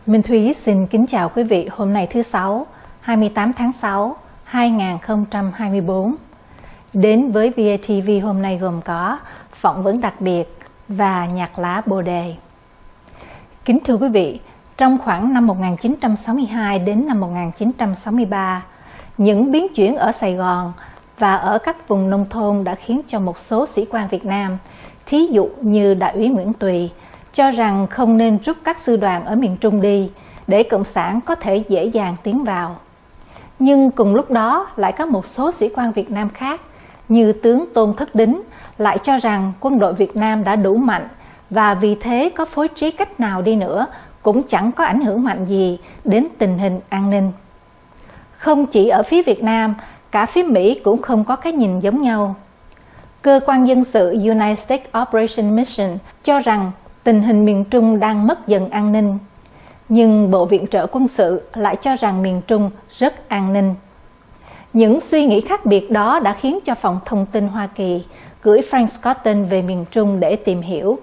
Minh Thúy xin kính chào quý vị hôm nay thứ Sáu, 28 tháng 6, 2024. Đến với VATV hôm nay gồm có phỏng vấn đặc biệt và nhạc lá bồ đề. Kính thưa quý vị, trong khoảng năm 1962 đến năm 1963, những biến chuyển ở Sài Gòn và ở các vùng nông thôn đã khiến cho một số sĩ quan Việt Nam, thí dụ như Đại Úy Nguyễn Tùy, cho rằng không nên rút các sư đoàn ở miền Trung đi để Cộng sản có thể dễ dàng tiến vào. Nhưng cùng lúc đó lại có một số sĩ quan Việt Nam khác như tướng Tôn Thất Đính lại cho rằng quân đội Việt Nam đã đủ mạnh và vì thế có phối trí cách nào đi nữa cũng chẳng có ảnh hưởng mạnh gì đến tình hình an ninh. Không chỉ ở phía Việt Nam, cả phía Mỹ cũng không có cái nhìn giống nhau. Cơ quan dân sự United States Operation Mission cho rằng tình hình miền Trung đang mất dần an ninh, nhưng Bộ Viện trợ Quân sự lại cho rằng miền Trung rất an ninh. Những suy nghĩ khác biệt đó đã khiến cho Phòng Thông tin Hoa Kỳ gửi Frank Scotton về miền Trung để tìm hiểu.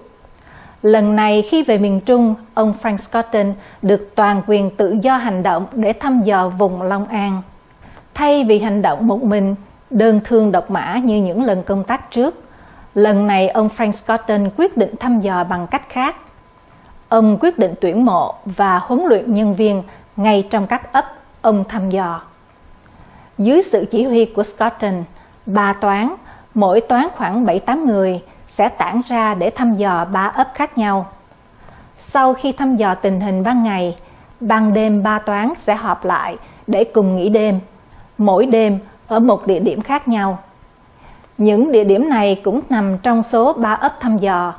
Lần này khi về miền Trung, ông Frank Scotton được toàn quyền tự do hành động để thăm dò vùng Long An. Thay vì hành động một mình, đơn thương độc mã như những lần công tác trước, lần này ông Frank Scotton quyết định thăm dò bằng cách khác. Ông quyết định tuyển mộ và huấn luyện nhân viên ngay trong các ấp ông thăm dò. Dưới sự chỉ huy của Scotton, 3 toán, mỗi toán khoảng 7-8 người, sẽ tản ra để thăm dò 3 ấp khác nhau. Sau khi thăm dò tình hình ban ngày, ban đêm 3 toán sẽ họp lại để cùng nghỉ đêm, mỗi đêm ở một địa điểm khác nhau. Những địa điểm này cũng nằm trong số 3 ấp thăm dò.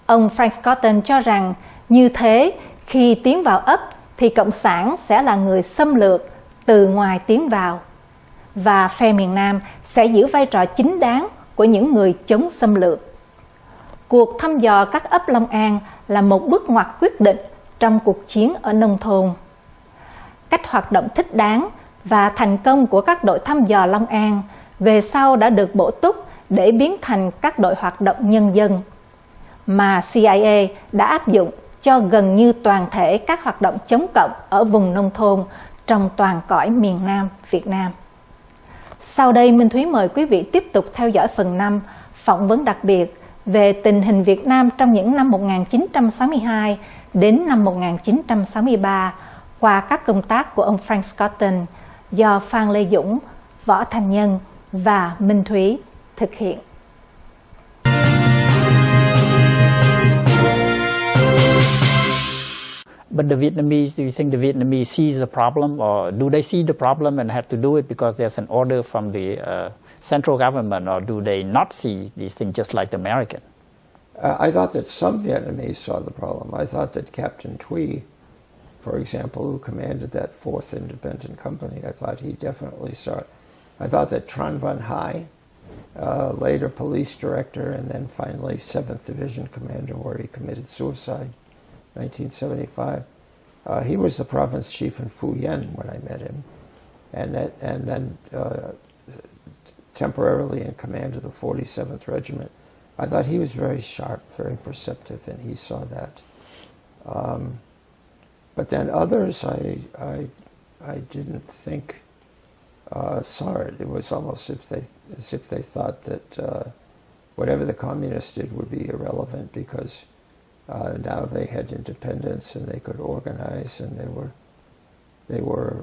Ông Frank Scotton cho rằng như thế, khi tiến vào ấp thì Cộng sản sẽ là người xâm lược từ ngoài tiến vào, và phe miền Nam sẽ giữ vai trò chính đáng của những người chống xâm lược. Cuộc thăm dò các ấp Long An là một bước ngoặt quyết định trong cuộc chiến ở nông thôn. Cách hoạt động thích đáng và thành công của các đội thăm dò Long An về sau đã được bổ túc để biến thành các đội hoạt động nhân dân, mà CIA đã áp dụng cho gần như toàn thể các hoạt động chống cộng ở vùng nông thôn trong toàn cõi miền Nam Việt Nam. Sau đây, Minh Thúy mời quý vị tiếp tục theo dõi phần 5 phỏng vấn đặc biệt về tình hình Việt Nam trong những năm 1962 đến năm 1963 qua các công tác của ông Frank Scotton do Phan Lê Dũng, Võ Thành Nhân và Minh Thúy thực hiện. But the Vietnamese, do you think the Vietnamese sees the problem, or do they see the problem and have to do it because there's an order from the central government, or do they not see these things just like the American? I thought that some Vietnamese saw the problem. I thought that Captain Thuy, for example, who commanded that 4th Independent Company, I thought he definitely saw it. I thought that Tran Van Hai, later police director and then finally 7th Division commander, where he committed suicide, 1975. He was the province chief in Phu Yen when I met him, and then temporarily in command of the 47th Regiment. I thought he was very sharp, very perceptive, and he saw that. But then others, I didn't think saw it. It was almost as if they thought that whatever the communists did would be irrelevant because now they had independence and they could organize, and they were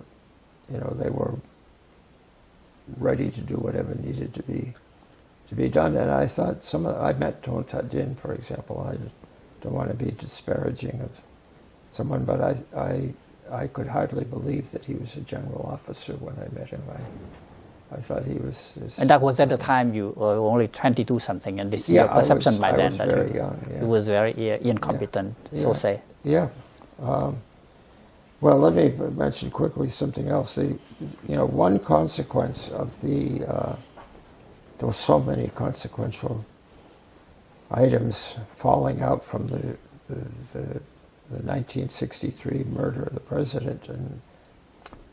ready to do whatever needed to be done. And I thought I met Tôn Thất Đính, for example. I don't want to be disparaging of someone, but I could hardly believe that he was a general officer when I met him. I thought he was. And that was at the time you were only 22 something, and this your perception by then that he was very incompetent, so say. Yeah. Well, let me mention quickly something else. One consequence of there were so many consequential items falling out from the 1963 murder of the president and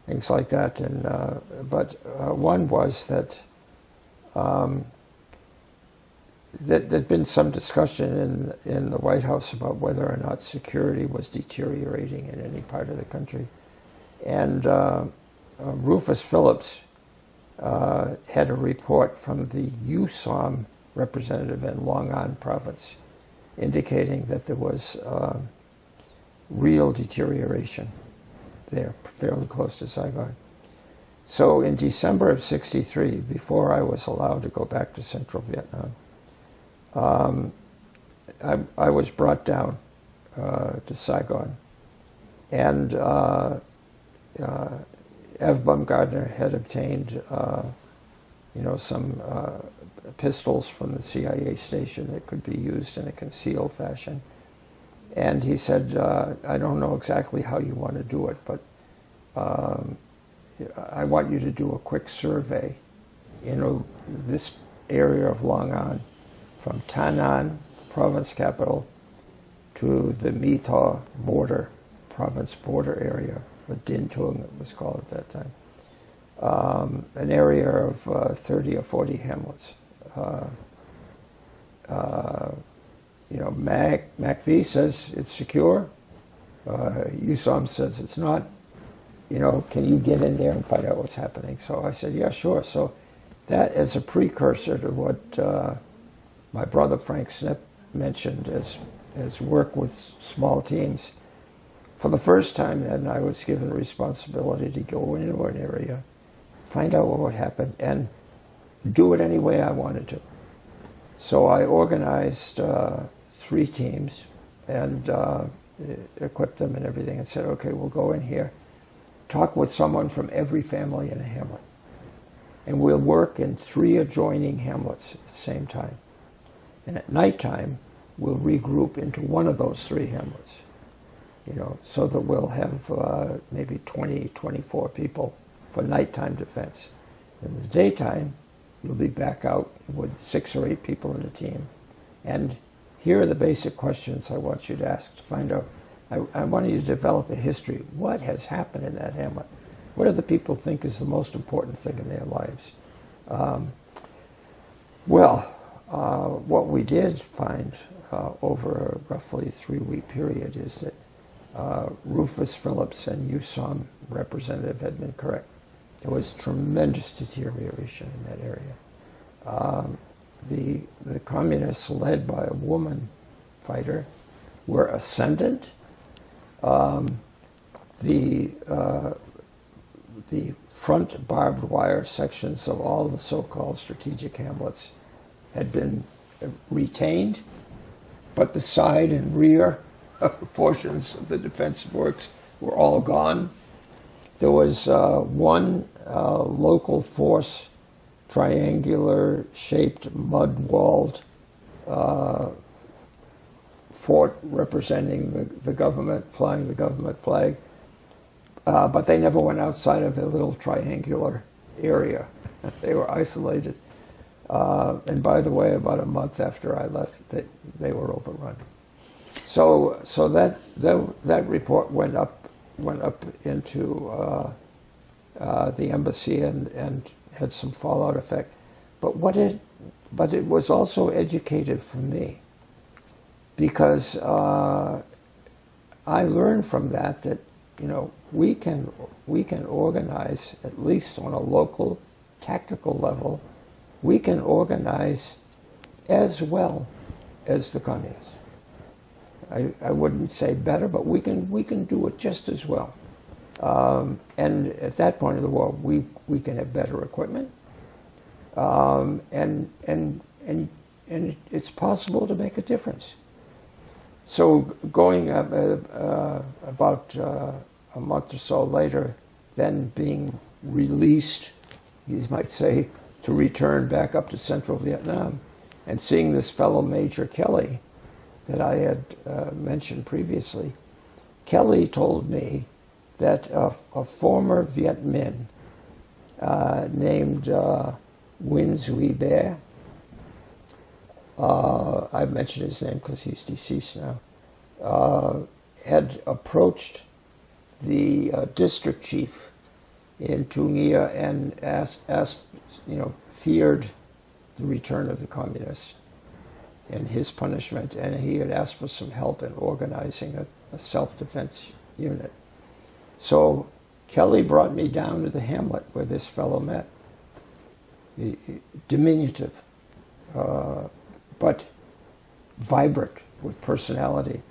things like that. But one was that there'd been some discussion in the White House about whether or not security was deteriorating in any part of the country. And Rufus Phillips had a report from the USOM representative in Long An province indicating that there was real deterioration there, fairly close to Saigon. So in December of '63, before I was allowed to go back to Central Vietnam, I was brought down to Saigon, and Ev Baumgartner had obtained, some pistols from the CIA station that could be used in a concealed fashion. And he said, I don't know exactly how you want to do it, but I want you to do a quick survey in this area of Long An, from Ta Nan, the province capital, to the My Tho border, province border area, or Din Tung it was called at that time, an area of 30 or 40 hamlets. MacV says it's secure. USOM says it's not. Can you get in there and find out what's happening? So I said, yeah, sure. So that is a precursor to what my brother Frank Snip mentioned as work with small teams. For the first time then, I was given responsibility to go into an area, find out what would happen, and do it any way I wanted to. So I organized 3 teams and equipped them and everything and said, okay, we'll go in here, talk with someone from every family in a hamlet. And we'll work in 3 adjoining hamlets at the same time. And at nighttime, we'll regroup into one of those 3 hamlets, so that we'll have maybe 20, 24 people for nighttime defense. In the daytime, you'll be back out with 6 or 8 people in a team. And here are the basic questions I want you to ask to find out. I want you to develop a history. What has happened in that hamlet? What do the people think is the most important thing in their lives? What we did find over a roughly 3-week period is that Rufus Phillips and USOM representative had been correct. There was tremendous deterioration in that area. The communists, led by a woman fighter, were ascendant. The front barbed wire sections of all the so-called strategic hamlets had been retained, but the side and rear portions of the defensive works were all gone. There was one local force, triangular-shaped, mud-walled fort representing the government, flying the government flag. But they never went outside of a little triangular area. They were isolated. And by the way, about a month after I left, they were overrun. So that report went up into the embassy and had some fallout effect. But it was also educative for me, because I learned from that we can organize, at least on a local tactical level, we can organize as well as the communists. I wouldn't say better, but we can do it just as well. And at that point of the war, we can have better equipment, and it's possible to make a difference. So going about a month or so later, then being released, you might say, to return back up to Central Vietnam, and seeing this fellow Major Kelly that I had mentioned previously. Kelly told me that a former Viet Minh named Nguyen Duy Be, I mentioned his name because he's deceased now, had approached the district chief in Trung Ia and asked, feared the return of the communists, in his punishment, and he had asked for some help in organizing a self-defense unit. So Kelly brought me down to the hamlet where this fellow met. Diminutive, but vibrant with personality.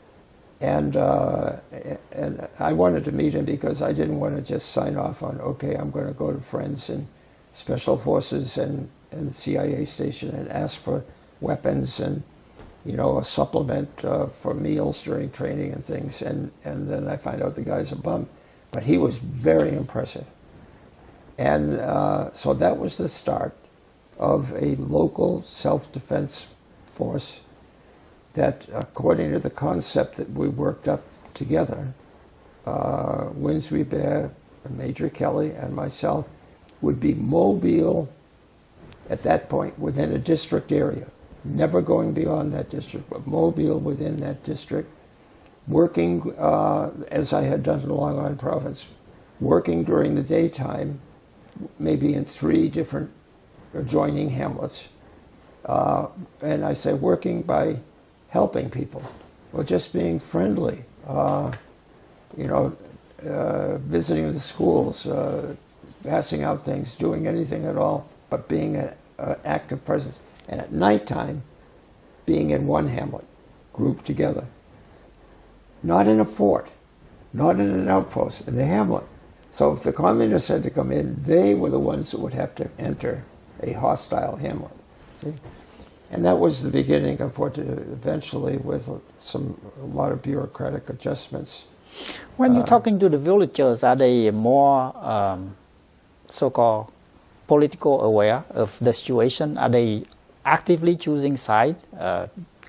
And I wanted to meet him because I didn't want to just sign off on, okay, I'm going to go to friends in Special Forces and the CIA station and ask for weapons and, you know, a supplement for meals during training and things. And then I find out the guy's a bum. But he was very impressive. And so that was the start of a local self-defense force that, according to the concept that we worked up together, Winsby Bear, Major Kelly, and myself, would be mobile at that point within a district area, never going beyond that district, but mobile within that district, working, as I had done in Long Island Province, working during the daytime, maybe in 3 different adjoining hamlets. And I say working by helping people, or just being friendly, you know, visiting the schools, passing out things, doing anything at all, but being an active presence. And at nighttime, being in one hamlet, grouped together. Not in a fort, not in an outpost, in the hamlet. So if the communists had to come in, they were the ones that would have to enter a hostile hamlet. See? And that was the beginning of what eventually, with a lot of bureaucratic adjustments. When you're talking to the villagers, are they more so-called political aware of the situation? Are they actively choosing side,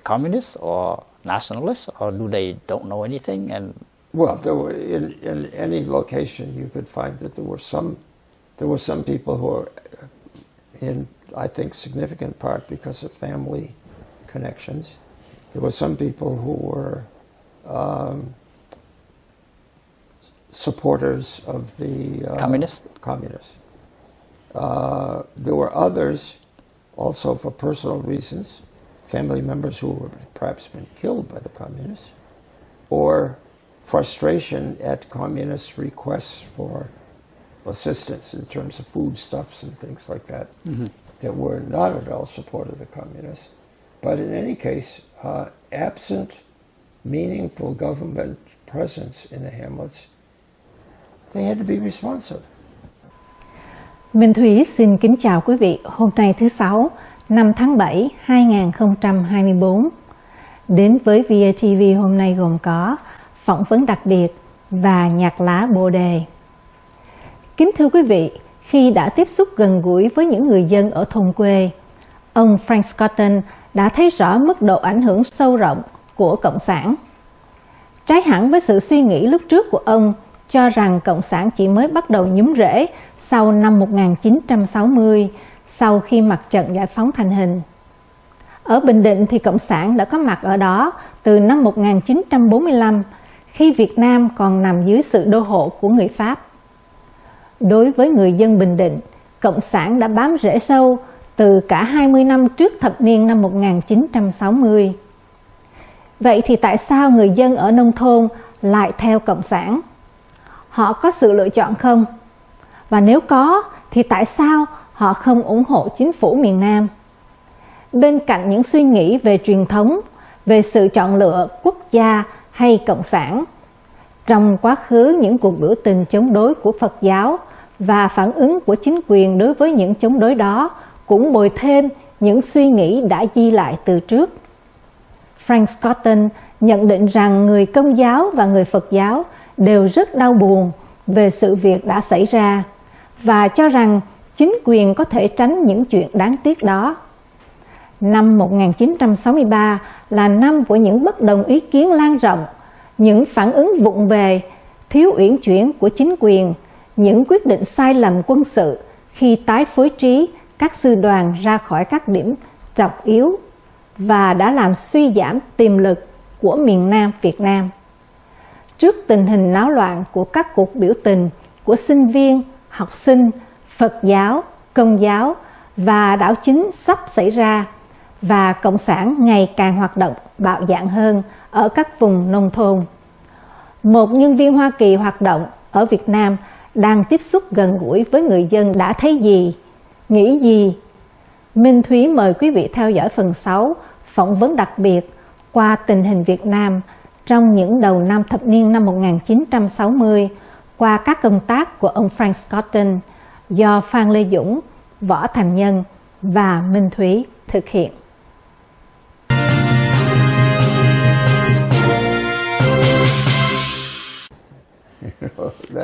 communists or nationalists, or do they don't know anything? And well, there were in any location you could find that there were some people who were in, I think, significant part because of family connections. There were some people who were supporters of the communists. There were others also for personal reasons, family members who had perhaps been killed by the communists, or frustration at communist requests for assistance in terms of foodstuffs and things like that, that were not at all supportive of the communists. But in any case, absent meaningful government presence in the hamlets, they had to be responsive. Minh Thúy xin kính chào quý vị. Hôm nay thứ Sáu, 5 tháng 7, 2024. Đến với VATV hôm nay gồm có phỏng vấn đặc biệt và nhạc lá bồ đề. Kính thưa quý vị, khi đã tiếp xúc gần gũi với những người dân ở thôn quê, ông Frank Scotton đã thấy rõ mức độ ảnh hưởng sâu rộng của Cộng sản. Trái hẳn với sự suy nghĩ lúc trước của ông cho rằng Cộng sản chỉ mới bắt đầu nhúm rễ sau năm 1960, sau khi mặt trận giải phóng thành hình. Ở Bình Định thì Cộng sản đã có mặt ở đó từ năm 1945, khi Việt Nam còn nằm dưới sự đô hộ của người Pháp. Đối với người dân Bình Định, Cộng sản đã bám rễ sâu từ cả 20 năm trước thập niên năm 1960. Vậy thì tại sao người dân ở nông thôn lại theo Cộng sản? Họ có sự lựa chọn không? Và nếu có, thì tại sao họ không ủng hộ chính phủ miền Nam? Bên cạnh những suy nghĩ về truyền thống, về sự chọn lựa quốc gia hay Cộng sản, trong quá khứ những cuộc biểu tình chống đối của Phật giáo và phản ứng của chính quyền đối với những chống đối đó cũng bồi thêm những suy nghĩ đã ghi lại từ trước. Frank Scotton nhận định rằng người Công giáo và người Phật giáo đều rất đau buồn về sự việc đã xảy ra và cho rằng chính quyền có thể tránh những chuyện đáng tiếc đó. Năm 1963 là năm của những bất đồng ý kiến lan rộng, những phản ứng vụng về, thiếu uyển chuyển của chính quyền, những quyết định sai lầm quân sự khi tái phối trí các sư đoàn ra khỏi các điểm trọng yếu và đã làm suy giảm tiềm lực của miền Nam Việt Nam. Trước tình hình náo loạn của các cuộc biểu tình của sinh viên, học sinh, Phật giáo, Công giáo và đảo chính sắp xảy ra, và Cộng sản ngày càng hoạt động bạo dạn hơn ở các vùng nông thôn. Một nhân viên Hoa Kỳ hoạt động ở Việt Nam đang tiếp xúc gần gũi với người dân đã thấy gì, nghĩ gì. Minh Thúy mời quý vị theo dõi phần 6 phỏng vấn đặc biệt qua tình hình Việt Nam trong những đầu năm thập niên năm 1960 qua các công tác của ông Frank Scotton do Phan Lê Dũng, Võ Thành Nhân và Minh Thúy thực hiện.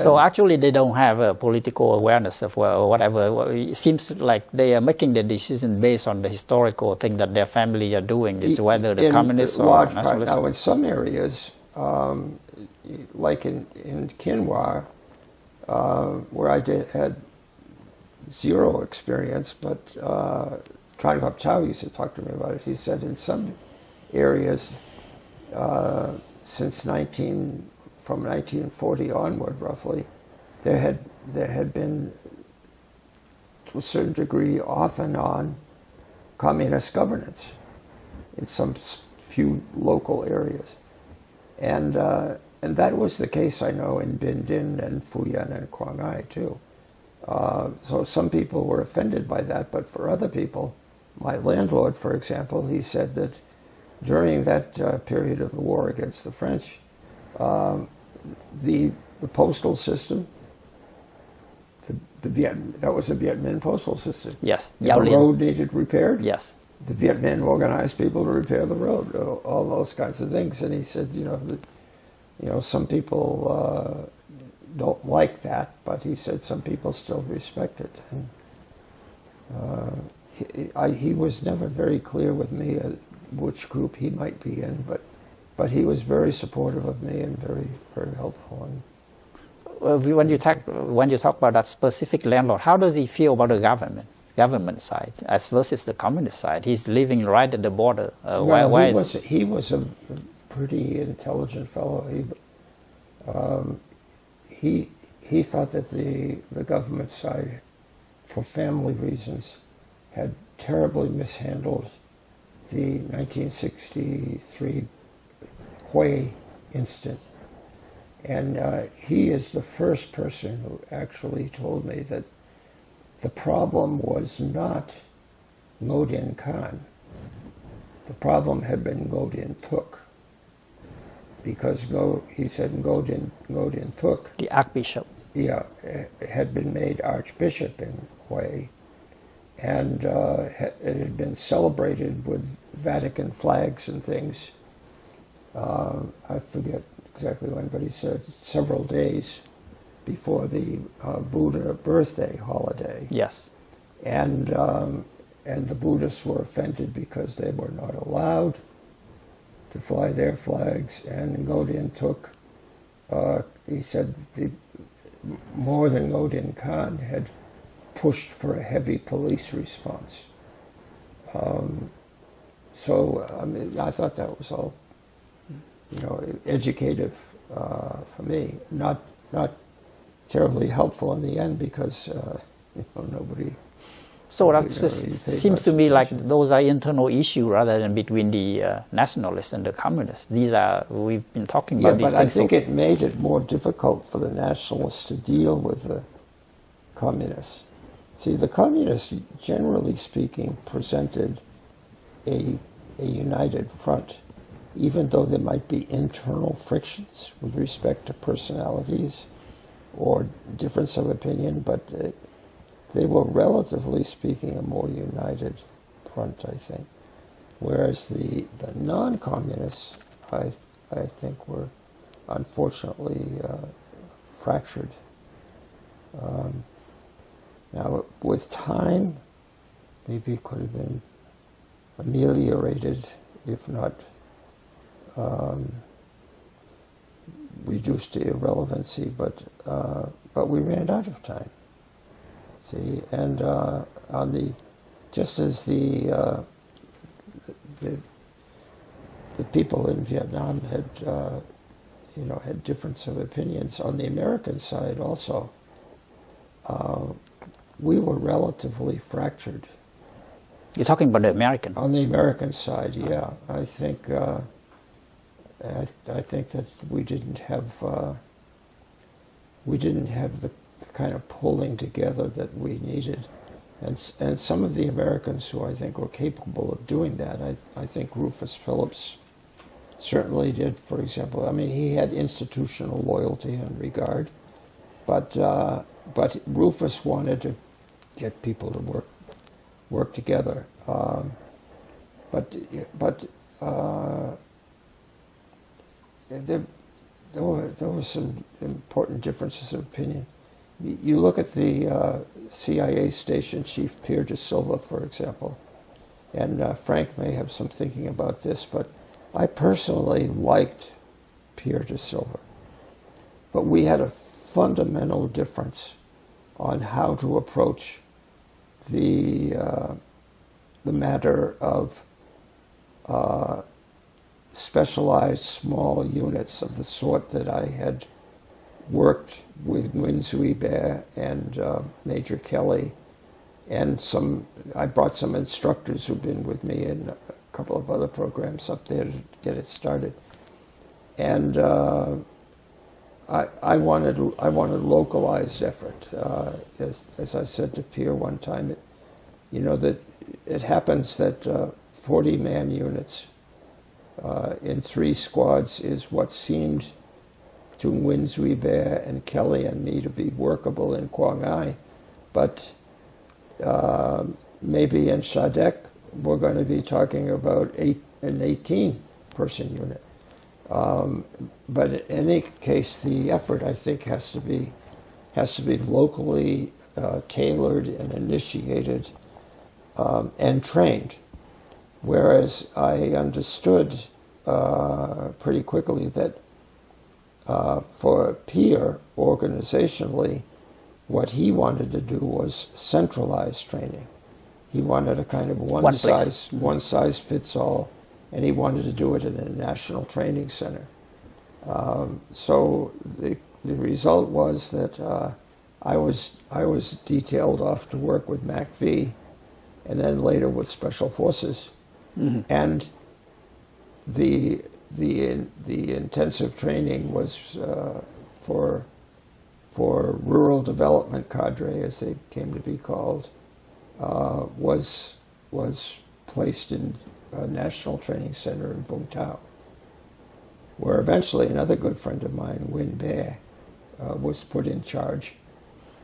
So actually, they don't have a political awareness of whatever. It seems like they are making the decision based on the historical thing that their family are doing. It's whether the communists or nationalists. Now, in some areas, like in Kinwa, where I had zero experience, but Tran Kop Chau used to talk to me about it. He said in some areas, from 1940 onward, roughly, there had been, to a certain degree, off and on communist governance in some few local areas, and that was the case, I know, in Bin Din and Fuyan and Quang Ai too. So some people were offended by that, but for other people, my landlord, for example, he said that during that period of the war against the French, the postal system, that was a Viet Minh postal system. Yes. If a road needed repaired, yes, the Viet Minh organized people to repair the road, all those kinds of things. And he said, some people don't like that, but he said some people still respect it. And he was never very clear with me which group he might be in, but he was very supportive of me and very, very helpful. And when you talk about that specific landlord, how does he feel about the government side as versus the communist side? He's living right at the border. He was a pretty intelligent fellow. He thought that the government side, for family reasons, had terribly mishandled the 1963 Hue incident. And he is the first person who actually told me that the problem was not Ngo Dinh Khan. The problem had been Ngo Dinh Thuc. Because he said Ngo Dinh Thuc, the archbishop, had been made archbishop in Hue, and it had been celebrated with Vatican flags and things. I forget exactly when, but he said several days before the Buddha birthday holiday. Yes. And the Buddhists were offended because they were not allowed to fly their flags, and Ngo Dinh Thuc, he said, more than Ngo Dinh Khan, had pushed for a heavy police response. I thought that was all, educative for me. Not terribly helpful in the end because nobody. So that seems to me like those are internal issues rather than between the nationalists and the communists. We've been talking about these things. Yeah, but I think it made it more difficult for the nationalists to deal with the communists. See, the communists, generally speaking, presented a united front, even though there might be internal frictions with respect to personalities or difference of opinion, but they were, relatively speaking, a more united front, I think. Whereas the non-communists, I think, were unfortunately fractured. Now, with time, maybe it could have been ameliorated, if not reduced to irrelevancy, but we ran out of time. See, and just as the people in Vietnam had had difference of opinions, on the American side also, we were relatively fractured. You're talking about the American. On the American side, yeah, I think that we didn't have the kind of pulling together that we needed, and some of the Americans who I think were capable of doing that. I think Rufus Phillips certainly did. For example, I mean, he had institutional loyalty and regard, but Rufus wanted to get people to work together. There were some important differences of opinion. You look at the CIA station chief, Pierre de Silva, for example, and Frank may have some thinking about this, but I personally liked Pierre de Silva. But we had a fundamental difference on how to approach the matter of specialized small units of the sort that I had worked with Nguyen Xuy Bae and Major Kelly, and I brought some instructors who've been with me in a couple of other programs up there to get it started. And I wanted localized effort. As I said to Pierre one time, that it happens that 40-man units in 3 squads is what seemed to Nguyen Xuy Bae and Kelly and me to be workable in Quang Ai, but maybe in Shadek we're going to be talking about an 18-person unit. But in any case, the effort, I think, has to be locally tailored and initiated and trained. Whereas I understood pretty quickly that for Pierre, organizationally, what he wanted to do was centralized training. He wanted a kind of one size fits all, and he wanted to do it in a national training center. So the result was that I was detailed off to work with MACV, and then later with Special Forces, and the intensive training was for rural development cadre, as they came to be called, was placed in a national training center in Vung Tau, where eventually another good friend of mine, Nguyen Bae, was put in charge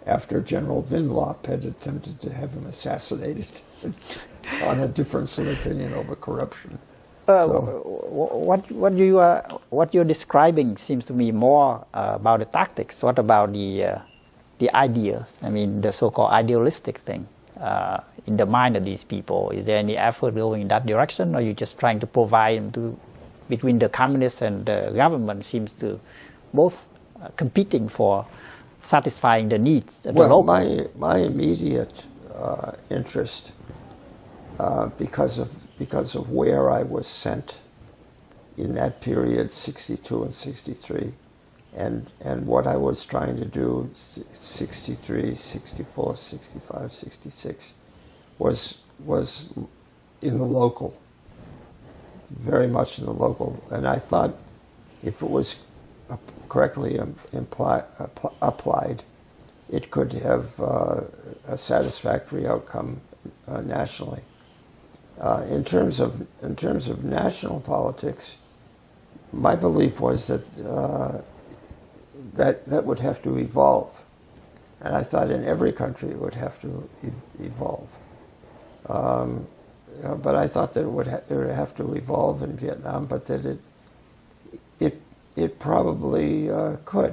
after General Vinh Lop had attempted to have him assassinated on a difference of opinion over corruption. What you're describing seems to me more about the tactics. What about the ideas? I mean, the so-called idealistic thing in the mind of these people. Is there any effort going in that direction, or are you just trying to provide them between the communists and the government? Seems to both competing for satisfying the needs of the local. My immediate interest, because of where I was sent in that period, 62 and 63, and what I was trying to do, 63, 64, 65, 66, was in the local, very much in the local. And I thought if it was correctly applied, it could have a satisfactory outcome nationally. In terms of national politics, my belief was that that would have to evolve, and I thought in every country it would have to evolve. But I thought that it would have to evolve in Vietnam, but that it probably could.